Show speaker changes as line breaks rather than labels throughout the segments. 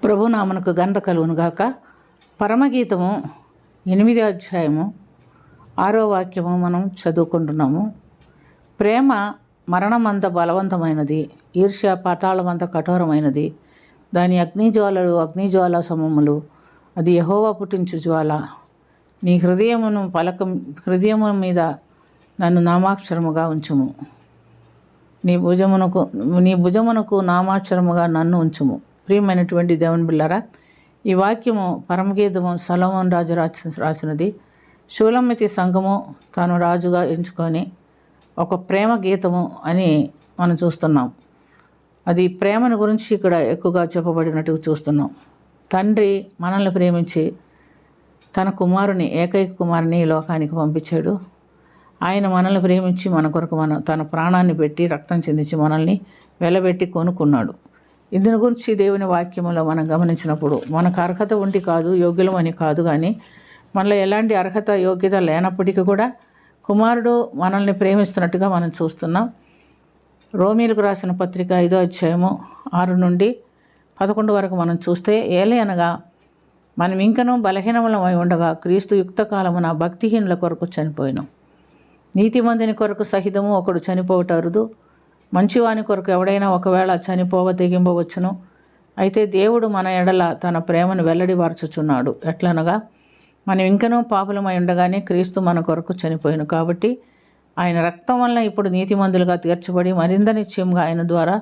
ప్రభునామనకు ఘనత కలుగునుగాక. పరమగీతము 8వ అధ్యాయము 6వ వాక్యము మనం చదువుకుంటున్నాము. ప్రేమ మరణమంత బలవంతమైనది, ఈర్ష్య పాతాళమంత కఠోరమైనది. దాని అగ్నిజ్వాలలు అగ్నిజ్వాల సమములు, అది యెహోవా పుట్టించు జ్వాల. నీ హృదయము మీద నన్ను నామాక్షరముగా ఉంచుము. నీ భుజమునకు నామాక్షరముగా నన్ను ఉంచుము. ప్రియమైనటువంటి దేవుని బిళ్ళారా, ఈ వాక్యము పరమగీతము సొలొమోను రాజు రాసినది. షూలమ్మితి సంఘము తాను రాజుగా ఎంచుకొని ఒక ప్రేమ గీతము అని మనం చూస్తున్నాం. అది ప్రేమను గురించి ఇక్కడ ఎక్కువగా చెప్పబడినట్టు చూస్తున్నాం. తండ్రి మనల్ని ప్రేమించి తన కుమారుని, ఏకైక కుమారుని ఈ లోకానికి పంపించాడు. ఆయన మనల్ని ప్రేమించి మన కొరకు తన ప్రాణాన్ని పెట్టి రక్తం చెందించి మనల్ని వెలబెట్టి కొనుక్కున్నాడు. ఇందుని గురించి దేవుని వాక్యంలో మనం గమనించినప్పుడు మనకు అర్హత ఉండి కాదు, యోగ్యులం అని కాదు, కానీ మనలో ఎలాంటి అర్హత యోగ్యత లేనప్పటికీ కూడా కుమారుడు మనల్ని ప్రేమిస్తున్నట్టుగా మనం చూస్తున్నాం. రోమీలకు రాసిన పత్రిక 5వ అధ్యాయము 6 నుండి 11 వరకు మనం చూస్తే, ఏలయనగా మనం ఇంకనూ బలహీనములమై ఉండగా క్రీస్తు యుక్తకాలమున భక్తిహీనుల కొరకు చనిపోయినాం. నీతిమంతుని కొరకు సహితము ఒకడు చనిపోవట అరుదు, మంచివాని కొరకు ఎవడైనా ఒకవేళ చనిపోవ తెగింపవచ్చును. అయితే దేవుడు మన ఎడల తన ప్రేమను వెల్లడివార్చుచున్నాడు. ఎట్లనగా మనం ఇంకనూ పాపులమై ఉండగానే క్రీస్తు మన కొరకు చనిపోయాను. కాబట్టి ఆయన రక్తం వలన ఇప్పుడు నీతిమంతులుగా తీర్చబడి మరింత నిశ్చయంగా ఆయన ద్వారా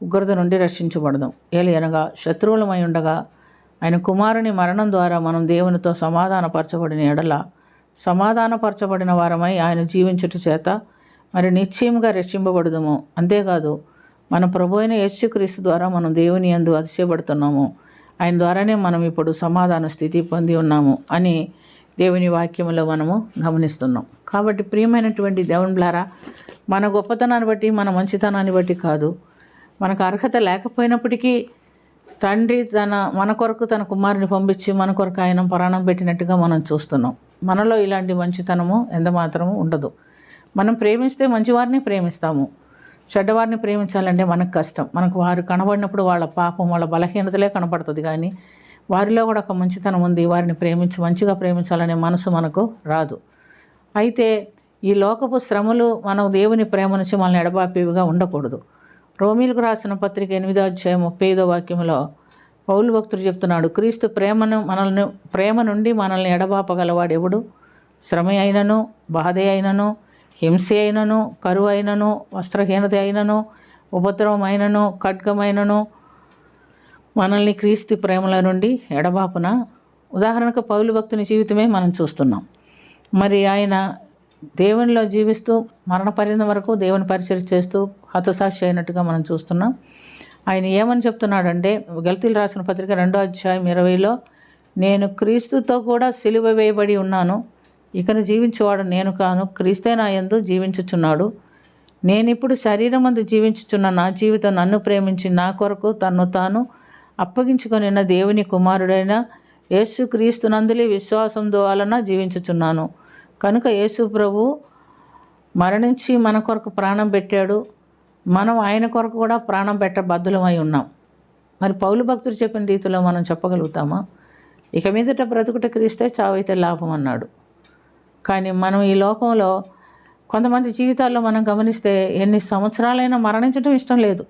ఉగ్రత నుండి రక్షించబడదాం. ఏలయనగా శత్రువులమై ఉండగా ఆయన కుమారుని మరణం ద్వారా మనం దేవునితో సమాధానపరచబడిన ఎడల సమాధానపరచబడిన వారమై ఆయన జీవించుట చేత మరి నిశ్చయంగా రక్షింపబడదుము. అంతేకాదు మన ప్రభు అయిన యేసుక్రీస్తు ద్వారా మనం దేవుని యందు అతిశయపడుతున్నాము. ఆయన ద్వారానే మనం ఇప్పుడు సమాధాన స్థితి పొంది ఉన్నాము అని దేవుని వాక్యంలో మనము గమనిస్తున్నాం. కాబట్టి ప్రియమైనటువంటి దేవునిలారా, మన గొప్పతనాన్ని బట్టి, మన మంచితనాన్ని బట్టి కాదు, మనకు అర్హత లేకపోయినప్పటికీ తండ్రి మన కొరకు తన కుమారుని పంపించి మన కొరకు ఆయన ప్రాణం పెట్టినట్టుగా మనం చూస్తున్నాం. మనలో ఇలాంటి మంచితనము ఎంతమాత్రము ఉండదు. మనం ప్రేమిస్తే మంచివారిని ప్రేమిస్తాము. చెడ్డవారిని ప్రేమించాలంటే మనకు కష్టం. మనకు వారు కనబడినప్పుడు వాళ్ళ పాపం, వాళ్ళ బలహీనతలే కనపడుతుంది, కానీ వారిలో కూడా ఒక మంచితనం ఉంది. వారిని మంచిగా ప్రేమించాలనే మనసు మనకు రాదు. అయితే ఈ లోకపు శ్రమలు మన దేవుని ప్రేమ నుంచి మనల్ని ఎడబాపేవిగా ఉండకూడదు. రోమీలకు రాసిన పత్రిక 8వ అధ్యాయం 35వ వాక్యంలో పౌలు భక్తుడు చెప్తున్నాడు, క్రీస్తు ప్రేమ నుండి మనల్ని ఎడబాపగలవాడు ఎవడు? శ్రమ అయినను, బాధ అయినను, హింస అయినను, కరువు అయినను, వస్త్రహీనత అయినను, ఉపద్రవం అయినను, ఖడ్గమైనను మనల్ని క్రీస్తు ప్రేమల నుండి ఎడబాపున. ఉదాహరణకు పౌలు భక్తుని జీవితమే మనం చూస్తున్నాం. మరి ఆయన దేవునిలో జీవిస్తూ మరణపర్యంతం వరకు దేవుని పరిచయం చేస్తూ హతసాక్షి అయినట్టుగా మనం చూస్తున్నాం. ఆయన ఏమని చెప్తున్నాడంటే, గలతీయులకు రాసిన పత్రిక 2వ అధ్యాయం 20లో, నేను క్రీస్తుతో కూడా సిలువ వేయబడి ఉన్నాను, ఇకను జీవించేవాడు నేను కాను, క్రీస్తే నా యందు జీవించుచున్నాడు. నేనిప్పుడు శరీరమందు జీవించుచున్న నా జీవితం నన్ను ప్రేమించి నా కొరకు తన్ను తాను అప్పగించుకొనిన దేవుని కుమారుడైన యేసు క్రీస్తు నందులి విశ్వాసం వలన జీవించుచున్నాను. కనుక యేసు ప్రభు మరణించి మన కొరకు ప్రాణం పెట్టాడు. మనం ఆయన కొరకు కూడా ప్రాణం బద్దులమై ఉన్నాం. మరి పౌలు భక్తుడు చెప్పిన రీతిలో మనం చెప్పగలుగుతామా? ఇక మీదట బ్రతుకుట క్రీస్తే, చావైతే లాభం అన్నాడు. కానీ మనం ఈ లోకంలో కొంతమంది జీవితాల్లో మనం గమనిస్తే ఎన్ని సంవత్సరాలైనా మరణించడం ఇష్టం లేదు.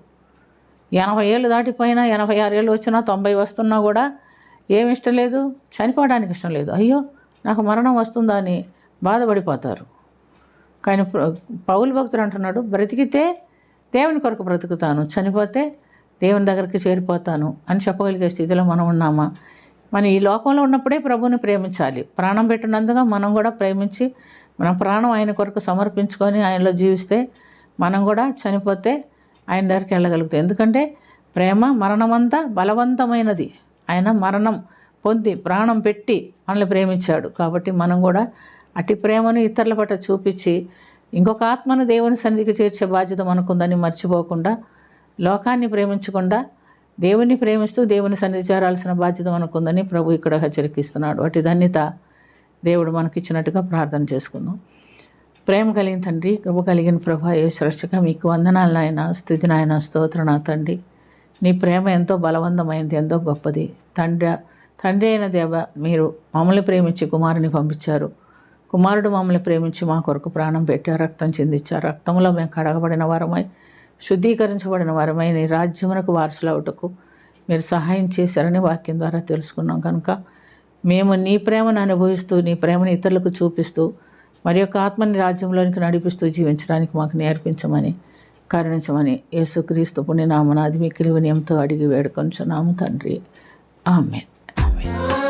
80 ఏళ్ళు దాటిపోయినా, 86 ఏళ్ళు వచ్చినా, 90 వస్తున్నా కూడా ఏమి ఇష్టం లేదు, చనిపోవడానికి ఇష్టం లేదు. అయ్యో నాకు మరణం వస్తుందా అని బాధపడిపోతారు. కానీ పౌలు భక్తుడు అంటున్నాడు, బ్రతికితే దేవుని కొరకు బ్రతుకుతాను, చనిపోతే దేవుని దగ్గరికి చేరిపోతాను అని చెప్పగలిగే స్థితిలో మనం ఉన్నామా? మనం ఈ లోకంలో ఉన్నప్పుడే ప్రభువుని ప్రేమించాలి. ప్రాణం పెట్టినందుగా మనం కూడా ప్రేమించి మన ప్రాణం ఆయన కొరకు సమర్పించుకొని ఆయనలో జీవిస్తే మనం కూడా చనిపోతే ఆయన దగ్గరికి వెళ్ళగలుగుతాం. ఎందుకంటే ప్రేమ మరణమంతా బలవంతమైనది. ఆయన మరణం పొంది ప్రాణం పెట్టి మనల్ని ప్రేమించాడు. కాబట్టి మనం కూడా అట్టి ప్రేమను ఇతరుల పట్ల చూపించి ఇంకొక ఆత్మను దేవుని సన్నిధికి చేర్చే బాధ్యత మనకుందని మర్చిపోకుండా, లోకాన్ని ప్రేమించకుండా దేవుని ప్రేమిస్తూ దేవుని సన్నిధి చేరాల్సిన బాధ్యత మనకుందని ప్రభు ఇక్కడ హెచ్చరికిస్తున్నాడు. అటు ధన్యత దేవుడు మనకిచ్చినట్టుగా ప్రార్థన చేసుకుందాం. ప్రేమ కలిగిన తండ్రి, కృప కలిగిన ప్రభు, యేసు రక్షక, మీకు వందనాలు నాయన, స్తుతి నాయన, స్తోత్రం నా తండ్రి. నీ ప్రేమ ఎంతో బలవంతమైనది, ఎంతో గొప్పది. తండ్రి అయిన దేవ, మీరు మమ్మల్ని ప్రేమించి కుమారుని పంపించారు. కుమారుడు మమ్మల్ని ప్రేమించి మా కొరకు ప్రాణం పెట్టారు, రక్తం చిందించారు. రక్తంలో మేము కడగబడిన వారమై, శుద్ధీకరించబడిన వారమై నీ రాజ్యమునకు వారసులవుటకు మీరు సహాయం చేశారని వాక్యం ద్వారా తెలుసుకున్నాం. కనుక మేము నీ ప్రేమను అనుభవిస్తూ, నీ ప్రేమను ఇతరులకు చూపిస్తూ, మరి యొక్క ఆత్మని రాజ్యంలోనికి నడిపిస్తూ జీవించడానికి మాకు నేర్పించమని, కరుణించమని యేసుక్రీస్తు పుణ్యనామమున అది మిక్కిలి వినయంతో అడిగి వేడుకొనుచున్నాము తండ్రి. ఆమేన్. ఆమేన్.